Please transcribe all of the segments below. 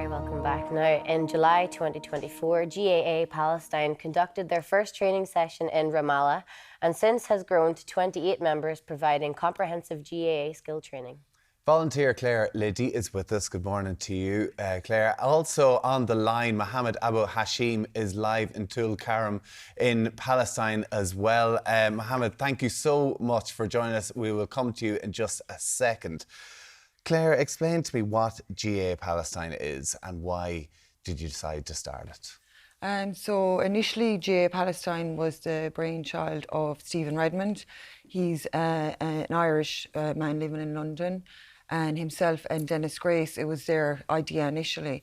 very welcome back. Now, in July 2024, GAA Palestine conducted their first training session in Ramallah and since has grown to 28 members providing comprehensive GAA skill training. Volunteer Claire Liddy is with us. Good morning to you, Claire. Also on the line, Mohammad Abohasheem is live in Tulkarem in Palestine as well. Mohammad, thank you so much for joining us. We will come to you in just a second. Claire, explain to me what GAA Palestine is and why did you decide to start it? So initially, GAA Palestine was the brainchild of Stephen Redmond. He's an Irish man living in London, and himself and Dennis Grace, it was their idea initially.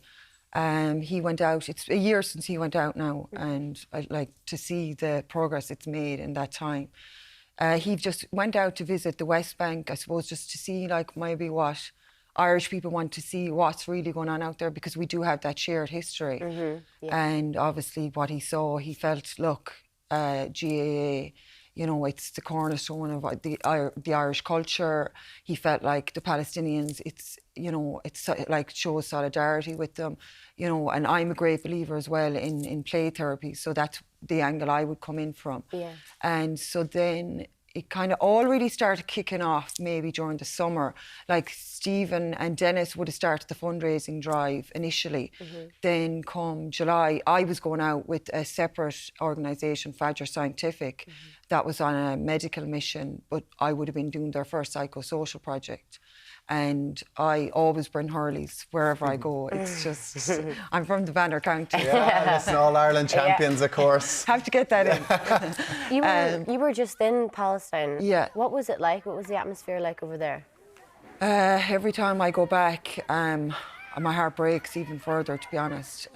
He went out, it's a year since he went out now, and I'd like to see the progress it's made in that time. He just went out to visit the West Bank, I suppose, just to see like maybe what Irish people want to see, what's really going on out there, because we do have that shared history. And obviously what he saw, he felt, look, GAA, you know, it's the cornerstone of the Irish culture. He felt like the Palestinians, it's, you know, it's like shows solidarity with them, you know, and I'm a great believer as well in play therapy. So that's the angle I would come in from. And so then it kind of all really started kicking off maybe during the summer. Like Stephen and Dennis would have started the fundraising drive initially. Then come July, I was going out with a separate organisation, Fajr Scientific, that was on a medical mission, but I would have been doing their first psychosocial project. And I always bring Hurleys wherever I go. It's just, I'm from the Banner County. Yeah, listen, All Ireland champions, of course. Have to get that in. You were just in Palestine. Yeah. What was it like? What was the atmosphere like over there? Every time I go back, my heart breaks even further, to be honest.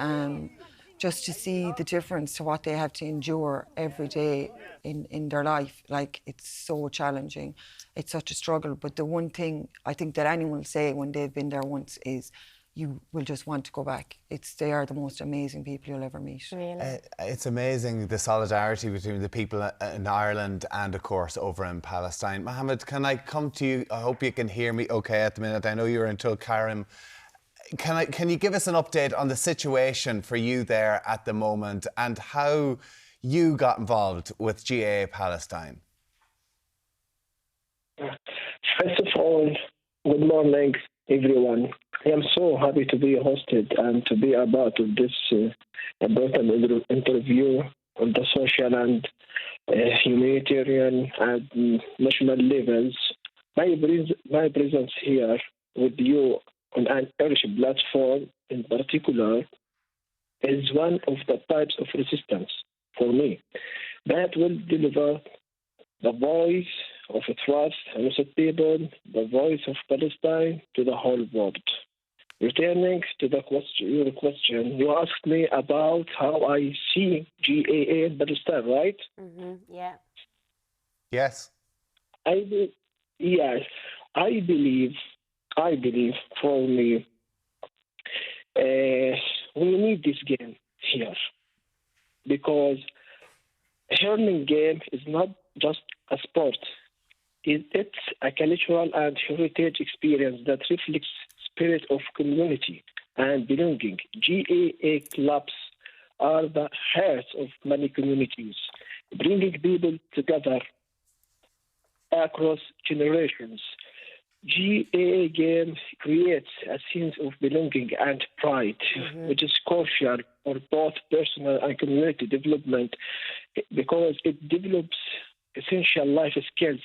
Just to see the difference to what they have to endure every day in their life. Like, it's so challenging. It's such a struggle. But the one thing I think that anyone will say when they've been there once is you will just want to go back. They are the most amazing people you'll ever meet. Really? It's amazing the solidarity between the people in Ireland and, of course, over in Palestine. Mohammad, can I come to you? I hope you can hear me okay at the minute. I know you're in Tulkarem. Can you give us an update on the situation for you there at the moment and how you got involved with GAA Palestine? First of all, good morning, everyone. I am so happy to be hosted and to be a part of this important interview on the social and humanitarian and national levels. My presence here with you on an Irish platform in particular is one of the types of resistance for me that will deliver the voice of a trust and people, the voice of Palestine to the whole world. Returning to your question, you asked me about how I see GAA in Palestine, right? Yeah. Yes. I believe for me, we need this game here because hurling game is not just a sport. It's a cultural and heritage experience that reflects spirit of community and belonging. GAA clubs are the hearts of many communities, bringing people together across generations. GAA game creates a sense of belonging and pride, which is crucial for both personal and community development because it develops essential life skills,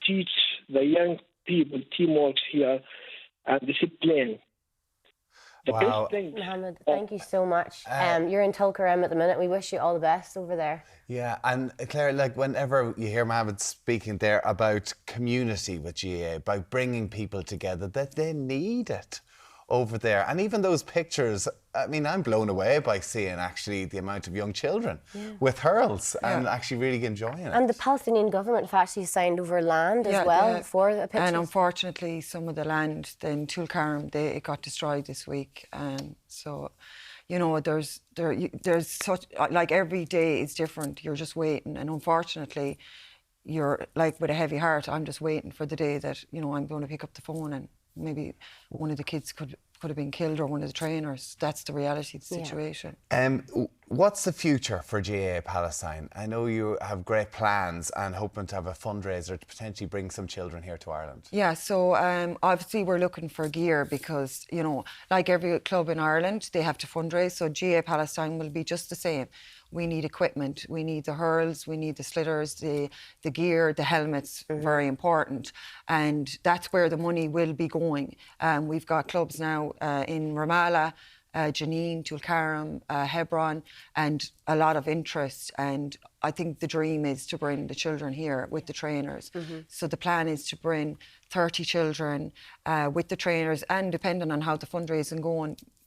teach the young people teamwork here and discipline. Wow. Mohammad, thank you so much. You're in Tulkarem at the minute. We wish you all the best over there. Yeah, and Claire, like whenever you hear Mohammad speaking there about community with GAA, about bringing people together, that they need it over there. And even those pictures, I mean, I'm blown away by seeing actually the amount of young children with hurls and actually really enjoying it. And the Palestinian government have actually signed over land as well for the pictures. And unfortunately, some of the land in Tulkarem, it got destroyed this week. So, you know, there's such, like every day is different. You're just waiting. And unfortunately, you're like with a heavy heart, I'm just waiting for the day that, you know, I'm going to pick up the phone and maybe one of the kids could could have been killed, or one of the trainers. That's the reality of the situation. What's the future for GAA Palestine? I know you have great plans and hoping to have a fundraiser to potentially bring some children here to Ireland. Yeah, so obviously we're looking for gear because, you know, like every club in Ireland, they have to fundraise. So GAA Palestine will be just the same. We need equipment, we need the hurls, we need the slitters, the gear, the helmets, very important. And that's where the money will be going. We've got clubs now in Ramallah, Jenin, Tulkarem, Hebron, and a lot of interest. And I think the dream is to bring the children here with the trainers. So the plan is to bring 30 children with the trainers, and depending on how the fundraising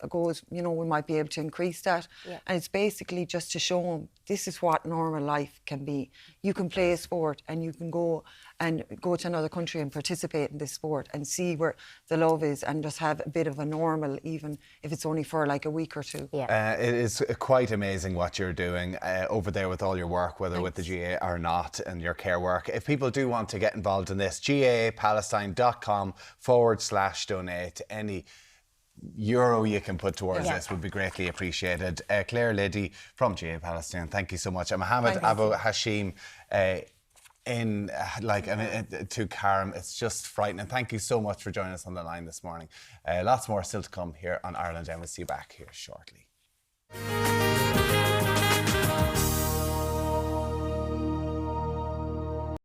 goes, you know, we might be able to increase that. And it's basically just to show them this is what normal life can be. You can play a sport and you can go to another country and participate in this sport and see where the love is, and just have a bit of a normal, even if it's only for like a week or two. It is quite amazing what you're doing over there with all your work, whether with the GAA or not, and your care work. If people do want to get involved in this, gaapalestine.com/donate. Any euro you can put towards this would be greatly appreciated. Claire, Liddy from GAA Palestine, thank you so much. And Mohammad Abohasheem in Tulkarem, it's just frightening. Thank you so much for joining us on the line this morning. Lots more still to come here on Ireland, and we'll see you back here shortly.